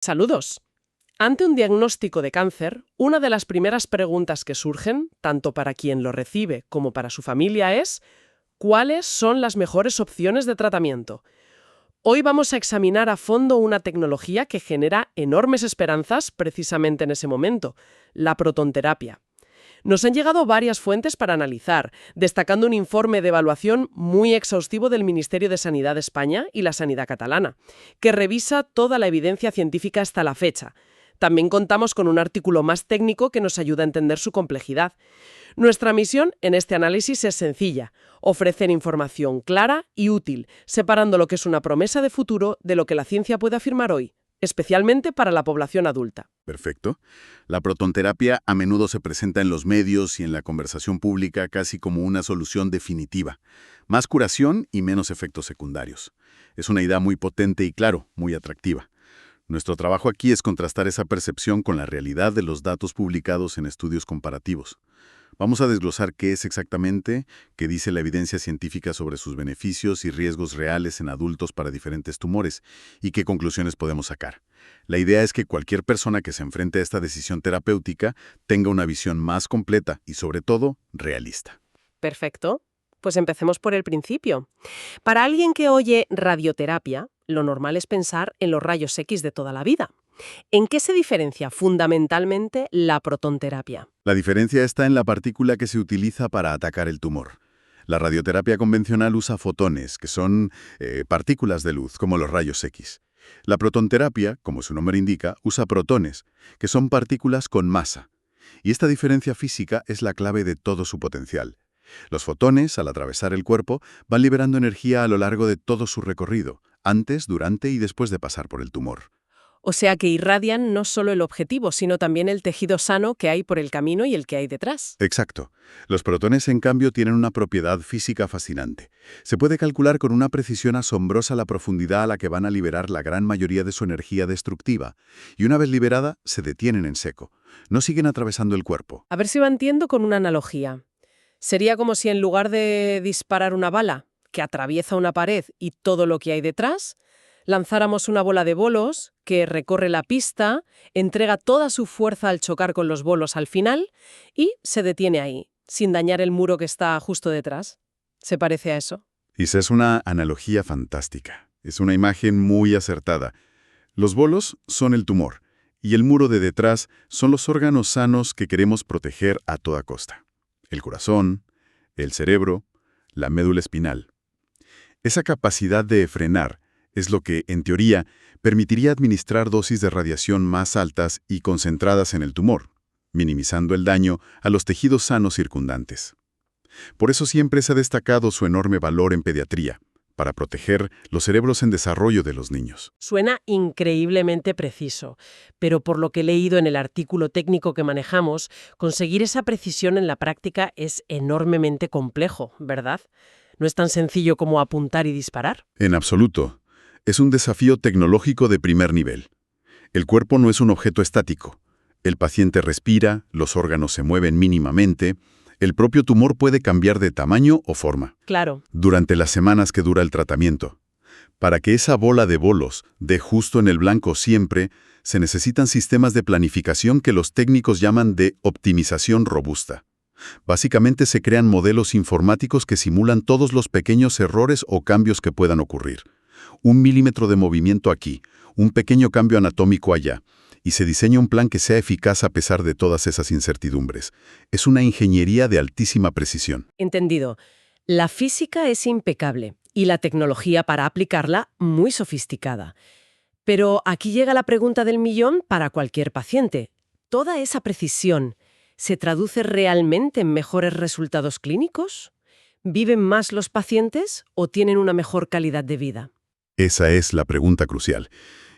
Saludos. Ante un diagnóstico de cáncer, una de las primeras preguntas que surgen, tanto para quien lo recibe como para su familia, es ¿cuáles son las mejores opciones de tratamiento? Hoy vamos a examinar a fondo una tecnología que genera enormes esperanzas precisamente en ese momento, la protonterapia. Nos han llegado varias fuentes para analizar, destacando un informe de evaluación muy exhaustivo del Ministerio de Sanidad de España y la Sanidad catalana, que revisa toda la evidencia científica hasta la fecha. También contamos con un artículo más técnico que nos ayuda a entender su complejidad. Nuestra misión en este análisis es sencilla: ofrecer información clara y útil, separando lo que es una promesa de futuro de lo que la ciencia puede afirmar hoy, especialmente para la población adulta. Perfecto. La protonterapia a menudo se presenta en los medios y en la conversación pública casi como una solución definitiva. Más curación y menos efectos secundarios. Es una idea muy potente y, claro, muy atractiva. Nuestro trabajo aquí es contrastar esa percepción con la realidad de los datos publicados en estudios comparativos. Vamos a desglosar qué es exactamente, qué dice la evidencia científica sobre sus beneficios y riesgos reales en adultos para diferentes tumores y qué conclusiones podemos sacar. La idea es que cualquier persona que se enfrente a esta decisión terapéutica tenga una visión más completa y, sobre todo, realista. Perfecto. Pues empecemos por el principio. Para alguien que oye radioterapia, lo normal es pensar en los rayos X de toda la vida. ¿En qué se diferencia fundamentalmente la protonterapia? La diferencia está en la partícula que se utiliza para atacar el tumor. La radioterapia convencional usa fotones, que son partículas de luz, como los rayos X. La protonterapia, como su nombre indica, usa protones, que son partículas con masa. Y esta diferencia física es la clave de todo su potencial. Los fotones, al atravesar el cuerpo, van liberando energía a lo largo de todo su recorrido, antes, durante y después de pasar por el tumor. O sea que irradian no solo el objetivo, sino también el tejido sano que hay por el camino y el que hay detrás. Exacto. Los protones, en cambio, tienen una propiedad física fascinante. Se puede calcular con una precisión asombrosa la profundidad a la que van a liberar la gran mayoría de su energía destructiva, y una vez liberada, se detienen en seco. No siguen atravesando el cuerpo. A ver si lo entiendo con una analogía. Sería como si en lugar de disparar una bala que atraviesa una pared y todo lo que hay detrás, lanzáramos una bola de bolos que recorre la pista, entrega toda su fuerza al chocar con los bolos al final y se detiene ahí, sin dañar el muro que está justo detrás. ¿Se parece a eso? Y esa es una analogía fantástica. Es una imagen muy acertada. Los bolos son el tumor, y el muro de detrás son los órganos sanos que queremos proteger a toda costa. El corazón, el cerebro, la médula espinal. Esa capacidad de frenar es lo que, en teoría, permitiría administrar dosis de radiación más altas y concentradas en el tumor, minimizando el daño a los tejidos sanos circundantes. Por eso siempre se ha destacado su enorme valor en pediatría, para proteger los cerebros en desarrollo de los niños. Suena increíblemente preciso, pero por lo que he leído en el artículo técnico que manejamos, conseguir esa precisión en la práctica es enormemente complejo, ¿verdad? No es tan sencillo como apuntar y disparar. En absoluto. Es un desafío tecnológico de primer nivel. El cuerpo no es un objeto estático. El paciente respira, los órganos se mueven mínimamente. El propio tumor puede cambiar de tamaño o forma. Claro. Durante las semanas que dura el tratamiento. Para que esa bola de bolos dé justo en el blanco siempre, se necesitan sistemas de planificación que los técnicos llaman de optimización robusta. Básicamente se crean modelos informáticos que simulan todos los pequeños errores o cambios que puedan ocurrir. 1 milímetro de movimiento aquí, un pequeño cambio anatómico allá, y se diseña un plan que sea eficaz a pesar de todas esas incertidumbres. Es una ingeniería de altísima precisión. Entendido. La física es impecable y la tecnología para aplicarla muy sofisticada. Pero aquí llega la pregunta del millón para cualquier paciente. ¿Toda esa precisión se traduce realmente en mejores resultados clínicos? ¿Viven más los pacientes o tienen una mejor calidad de vida? Esa es la pregunta crucial.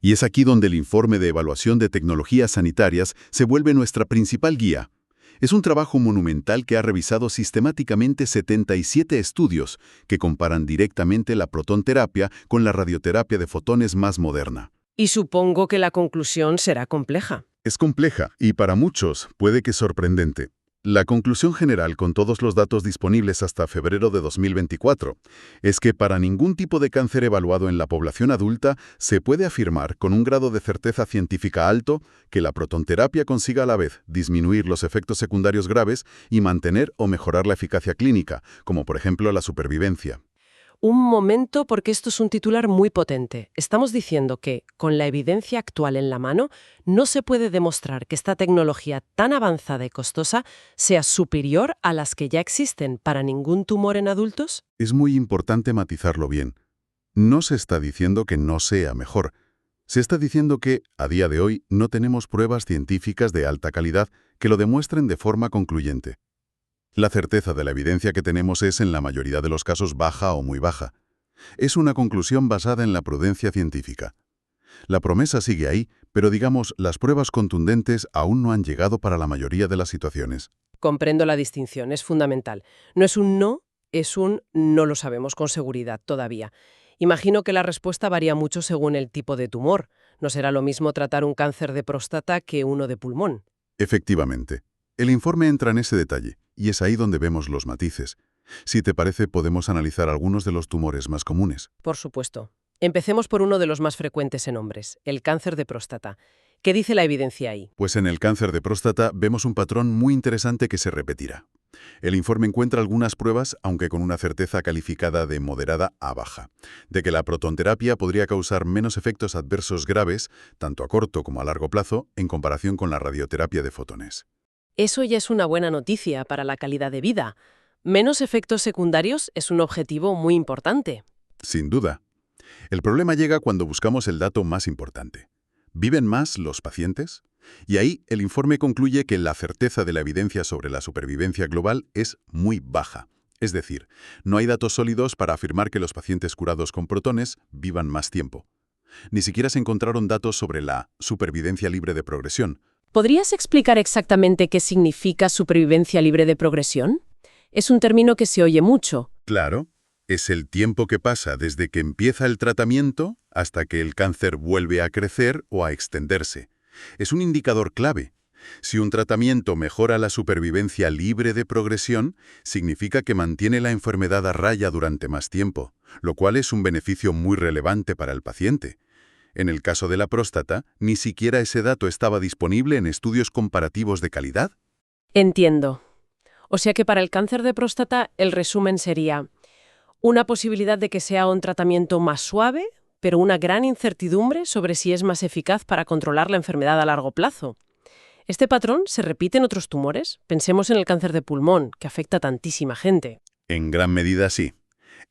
Y es aquí donde el informe de evaluación de tecnologías sanitarias se vuelve nuestra principal guía. Es un trabajo monumental que ha revisado sistemáticamente 77 estudios que comparan directamente la protonterapia con la radioterapia de fotones más moderna. Y supongo que la conclusión será compleja. Es compleja y para muchos puede que sorprendente. La conclusión general, con todos los datos disponibles hasta febrero de 2024, es que para ningún tipo de cáncer evaluado en la población adulta se puede afirmar con un grado de certeza científica alto que la protonterapia consiga a la vez disminuir los efectos secundarios graves y mantener o mejorar la eficacia clínica, como por ejemplo la supervivencia. Un momento, porque esto es un titular muy potente. Estamos diciendo que, con la evidencia actual en la mano, no se puede demostrar que esta tecnología tan avanzada y costosa sea superior a las que ya existen para ningún tumor en adultos. Es muy importante matizarlo bien. No se está diciendo que no sea mejor. Se está diciendo que, a día de hoy, no tenemos pruebas científicas de alta calidad que lo demuestren de forma concluyente. La certeza de la evidencia que tenemos es, en la mayoría de los casos, baja o muy baja. Es una conclusión basada en la prudencia científica. La promesa sigue ahí, pero digamos, las pruebas contundentes aún no han llegado para la mayoría de las situaciones. Comprendo la distinción, es fundamental. No es un no, es un no lo sabemos con seguridad todavía. Imagino que la respuesta varía mucho según el tipo de tumor. No será lo mismo tratar un cáncer de próstata que uno de pulmón. Efectivamente. El informe entra en ese detalle, y es ahí donde vemos los matices. Si te parece, podemos analizar algunos de los tumores más comunes. Por supuesto. Empecemos por uno de los más frecuentes en hombres, el cáncer de próstata. ¿Qué dice la evidencia ahí? Pues en el cáncer de próstata vemos un patrón muy interesante que se repetirá. El informe encuentra algunas pruebas, aunque con una certeza calificada de moderada a baja, de que la protonterapia podría causar menos efectos adversos graves, tanto a corto como a largo plazo, en comparación con la radioterapia de fotones. Eso ya es una buena noticia para la calidad de vida. Menos efectos secundarios es un objetivo muy importante. Sin duda. El problema llega cuando buscamos el dato más importante. ¿Viven más los pacientes? Y ahí el informe concluye que la certeza de la evidencia sobre la supervivencia global es muy baja. Es decir, no hay datos sólidos para afirmar que los pacientes curados con protones vivan más tiempo. Ni siquiera se encontraron datos sobre la supervivencia libre de progresión. ¿Podrías explicar exactamente qué significa supervivencia libre de progresión? Es un término que se oye mucho. Claro, es el tiempo que pasa desde que empieza el tratamiento hasta que el cáncer vuelve a crecer o a extenderse. Es un indicador clave. Si un tratamiento mejora la supervivencia libre de progresión, significa que mantiene la enfermedad a raya durante más tiempo, lo cual es un beneficio muy relevante para el paciente. En el caso de la próstata, ni siquiera ese dato estaba disponible en estudios comparativos de calidad. Entiendo. O sea que para el cáncer de próstata el resumen sería una posibilidad de que sea un tratamiento más suave, pero una gran incertidumbre sobre si es más eficaz para controlar la enfermedad a largo plazo. ¿Este patrón se repite en otros tumores? Pensemos en el cáncer de pulmón, que afecta a tantísima gente. En gran medida sí.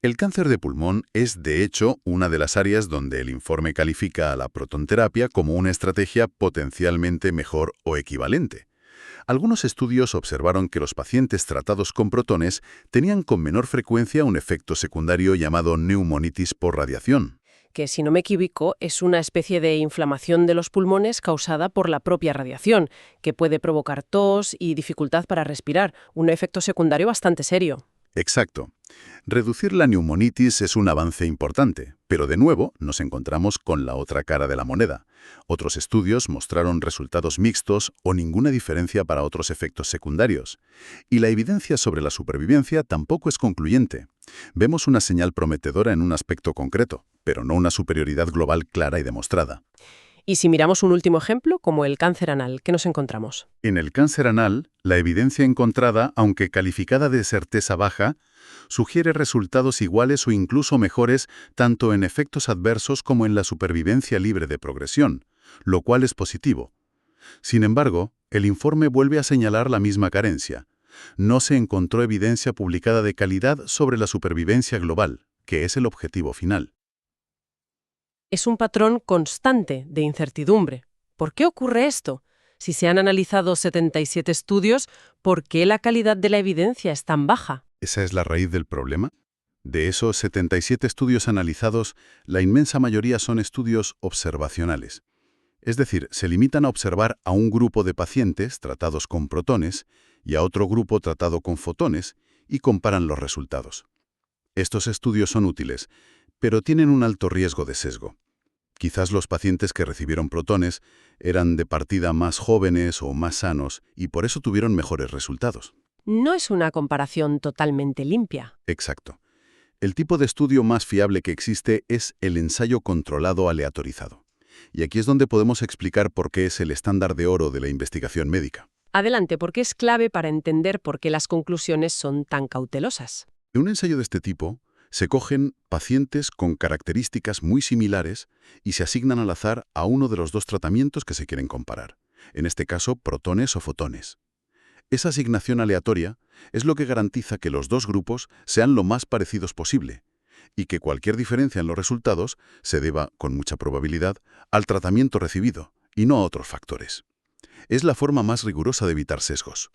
El cáncer de pulmón es, de hecho, una de las áreas donde el informe califica a la protonterapia como una estrategia potencialmente mejor o equivalente. Algunos estudios observaron que los pacientes tratados con protones tenían con menor frecuencia un efecto secundario llamado neumonitis por radiación. Que, si no me equivoco, es una especie de inflamación de los pulmones causada por la propia radiación, que puede provocar tos y dificultad para respirar, un efecto secundario bastante serio. Exacto. Reducir la neumonitis es un avance importante, pero de nuevo nos encontramos con la otra cara de la moneda. Otros estudios mostraron resultados mixtos o ninguna diferencia para otros efectos secundarios. Y la evidencia sobre la supervivencia tampoco es concluyente. Vemos una señal prometedora en un aspecto concreto, pero no una superioridad global clara y demostrada. Y si miramos un último ejemplo, como el cáncer anal, ¿qué nos encontramos? En el cáncer anal, la evidencia encontrada, aunque calificada de certeza baja, sugiere resultados iguales o incluso mejores tanto en efectos adversos como en la supervivencia libre de progresión, lo cual es positivo. Sin embargo, el informe vuelve a señalar la misma carencia. No se encontró evidencia publicada de calidad sobre la supervivencia global, que es el objetivo final. Es un patrón constante de incertidumbre. ¿Por qué ocurre esto? Si se han analizado 77 estudios, ¿por qué la calidad de la evidencia es tan baja? ¿Esa es la raíz del problema? De esos 77 estudios analizados, la inmensa mayoría son estudios observacionales. Es decir, se limitan a observar a un grupo de pacientes tratados con protones y a otro grupo tratado con fotones y comparan los resultados. Estos estudios son útiles, pero tienen un alto riesgo de sesgo. Quizás los pacientes que recibieron protones eran de partida más jóvenes o más sanos y por eso tuvieron mejores resultados. No es una comparación totalmente limpia. Exacto. El tipo de estudio más fiable que existe es el ensayo controlado aleatorizado. Y aquí es donde podemos explicar por qué es el estándar de oro de la investigación médica. Adelante, porque es clave para entender por qué las conclusiones son tan cautelosas. En un ensayo de este tipo, se cogen pacientes con características muy similares y se asignan al azar a uno de los dos tratamientos que se quieren comparar. En este caso, protones o fotones. Esa asignación aleatoria es lo que garantiza que los dos grupos sean lo más parecidos posible y que cualquier diferencia en los resultados se deba, con mucha probabilidad, al tratamiento recibido y no a otros factores. Es la forma más rigurosa de evitar sesgos.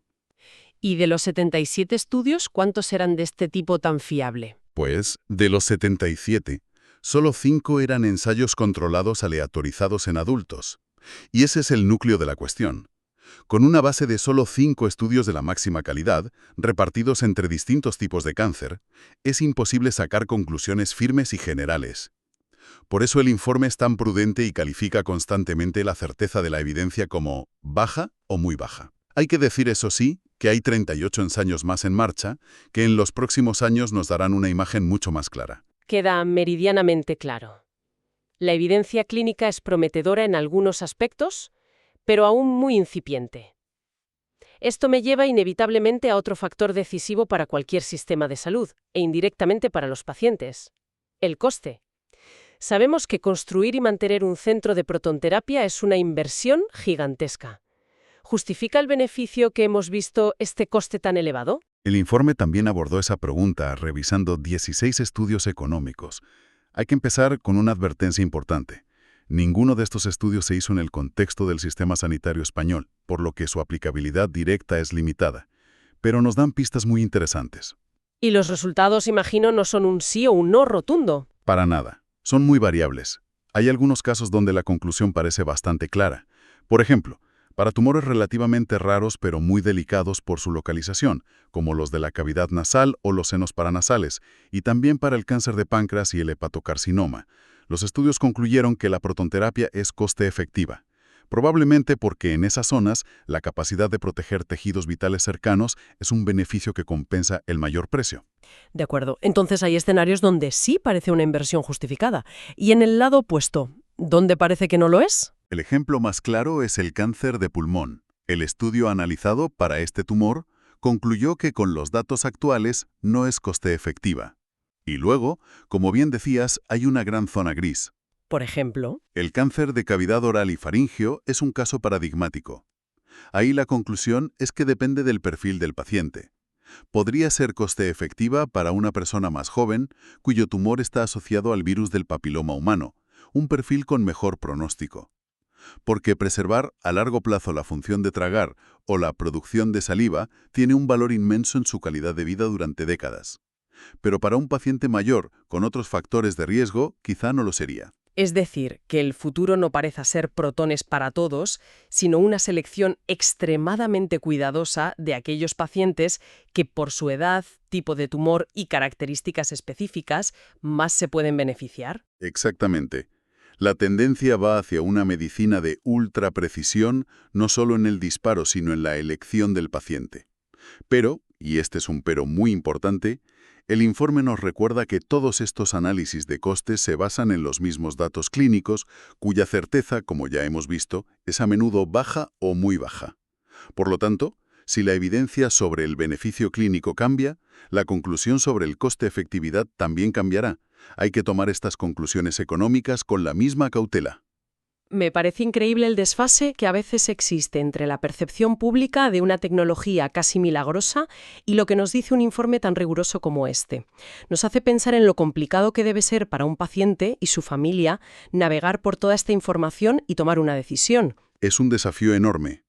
¿Y de los 77 estudios, cuántos eran de este tipo tan fiable? Pues, de los 77, solo 5 eran ensayos controlados aleatorizados en adultos. Y ese es el núcleo de la cuestión. Con una base de solo 5 estudios de la máxima calidad, repartidos entre distintos tipos de cáncer, es imposible sacar conclusiones firmes y generales. Por eso el informe es tan prudente y califica constantemente la certeza de la evidencia como baja o muy baja. Hay que decir, eso sí, que hay 38 ensayos más en marcha, que en los próximos años nos darán una imagen mucho más clara. Queda meridianamente claro. La evidencia clínica es prometedora en algunos aspectos, pero aún muy incipiente. Esto me lleva inevitablemente a otro factor decisivo para cualquier sistema de salud, e indirectamente para los pacientes: el coste. Sabemos que construir y mantener un centro de protonterapia es una inversión gigantesca. ¿Justifica el beneficio que hemos visto este coste tan elevado? El informe también abordó esa pregunta revisando 16 estudios económicos. Hay que empezar con una advertencia importante. Ninguno de estos estudios se hizo en el contexto del sistema sanitario español, por lo que su aplicabilidad directa es limitada. Pero nos dan pistas muy interesantes. Y los resultados, imagino, no son un sí o un no rotundo. Para nada. Son muy variables. Hay algunos casos donde la conclusión parece bastante clara. Por ejemplo, para tumores relativamente raros pero muy delicados por su localización, como los de la cavidad nasal o los senos paranasales, y también para el cáncer de páncreas y el hepatocarcinoma, los estudios concluyeron que la protonterapia es coste efectiva. Probablemente porque en esas zonas la capacidad de proteger tejidos vitales cercanos es un beneficio que compensa el mayor precio. De acuerdo. Entonces hay escenarios donde sí parece una inversión justificada. Y en el lado opuesto, ¿dónde parece que no lo es? El ejemplo más claro es el cáncer de pulmón. El estudio analizado para este tumor concluyó que con los datos actuales no es coste efectiva. Y luego, como bien decías, hay una gran zona gris. Por ejemplo, El cáncer de cavidad oral y faringeo es un caso paradigmático. Ahí la conclusión es que depende del perfil del paciente. Podría ser coste efectiva para una persona más joven, cuyo tumor está asociado al virus del papiloma humano, un perfil con mejor pronóstico. Porque preservar a largo plazo la función de tragar o la producción de saliva tiene un valor inmenso en su calidad de vida durante décadas. Pero para un paciente mayor, con otros factores de riesgo, quizá no lo sería. es decir, que el futuro no parece ser protones para todos, sino una selección extremadamente cuidadosa de aquellos pacientes que por su edad, tipo de tumor y características específicas más se pueden beneficiar. Exactamente. La tendencia va hacia una medicina de ultra precisión, no solo en el disparo, sino en la elección del paciente. Pero, y este es un pero muy importante, el informe nos recuerda que todos estos análisis de costes se basan en los mismos datos clínicos, cuya certeza, como ya hemos visto, es a menudo baja o muy baja. Por lo tanto, si la evidencia sobre el beneficio clínico cambia, la conclusión sobre el coste-efectividad también cambiará. Hay que tomar estas conclusiones económicas con la misma cautela. Me parece increíble el desfase que a veces existe entre la percepción pública de una tecnología casi milagrosa y lo que nos dice un informe tan riguroso como este. Nos hace pensar en lo complicado que debe ser para un paciente y su familia navegar por toda esta información y tomar una decisión. Es un desafío enorme.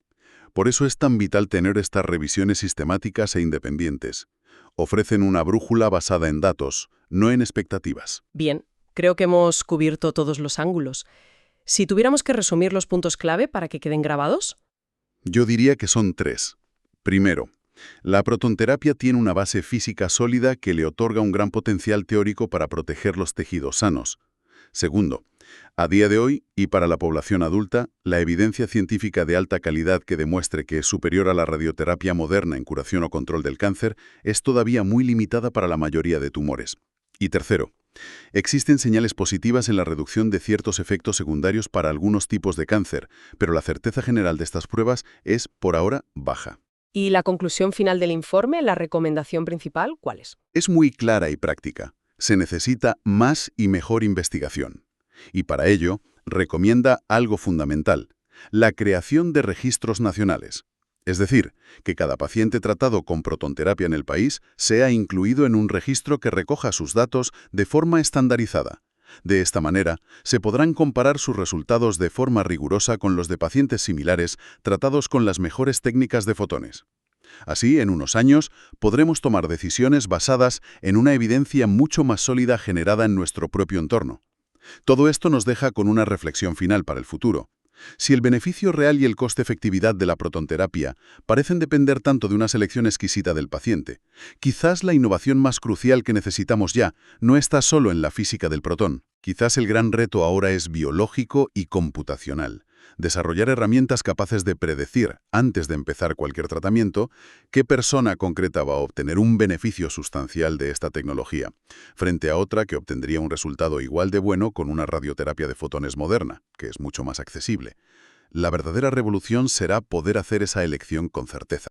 Por eso es tan vital tener estas revisiones sistemáticas e independientes. Ofrecen una brújula basada en datos, no en expectativas. Bien, creo que hemos cubierto todos los ángulos. Si tuviéramos que resumir los puntos clave para que queden grabados. Yo diría que son 3. Primero, la protonterapia tiene una base física sólida que le otorga un gran potencial teórico para proteger los tejidos sanos. Segundo, A día de hoy, y para la población adulta, la evidencia científica de alta calidad que demuestre que es superior a la radioterapia moderna en curación o control del cáncer es todavía muy limitada para la mayoría de tumores. Y tercero, existen señales positivas en la reducción de ciertos efectos secundarios para algunos tipos de cáncer, pero la certeza general de estas pruebas es, por ahora, baja. ¿Y la conclusión final del informe, la recomendación principal, cuál es? Es muy clara y práctica. Se necesita más y mejor investigación. Y para ello, recomienda algo fundamental: la creación de registros nacionales. Es decir, que cada paciente tratado con protonterapia en el país sea incluido en un registro que recoja sus datos de forma estandarizada. De esta manera, se podrán comparar sus resultados de forma rigurosa con los de pacientes similares tratados con las mejores técnicas de fotones. Así, en unos años, podremos tomar decisiones basadas en una evidencia mucho más sólida generada en nuestro propio entorno. Todo esto nos deja con una reflexión final para el futuro. Si el beneficio real y el coste-efectividad de la protonterapia parecen depender tanto de una selección exquisita del paciente, quizás la innovación más crucial que necesitamos ya no está solo en la física del protón. Quizás el gran reto ahora es biológico y computacional. Desarrollar herramientas capaces de predecir, antes de empezar cualquier tratamiento, qué persona concreta va a obtener un beneficio sustancial de esta tecnología, frente a otra que obtendría un resultado igual de bueno con una radioterapia de fotones moderna, que es mucho más accesible. La verdadera revolución será poder hacer esa elección con certeza.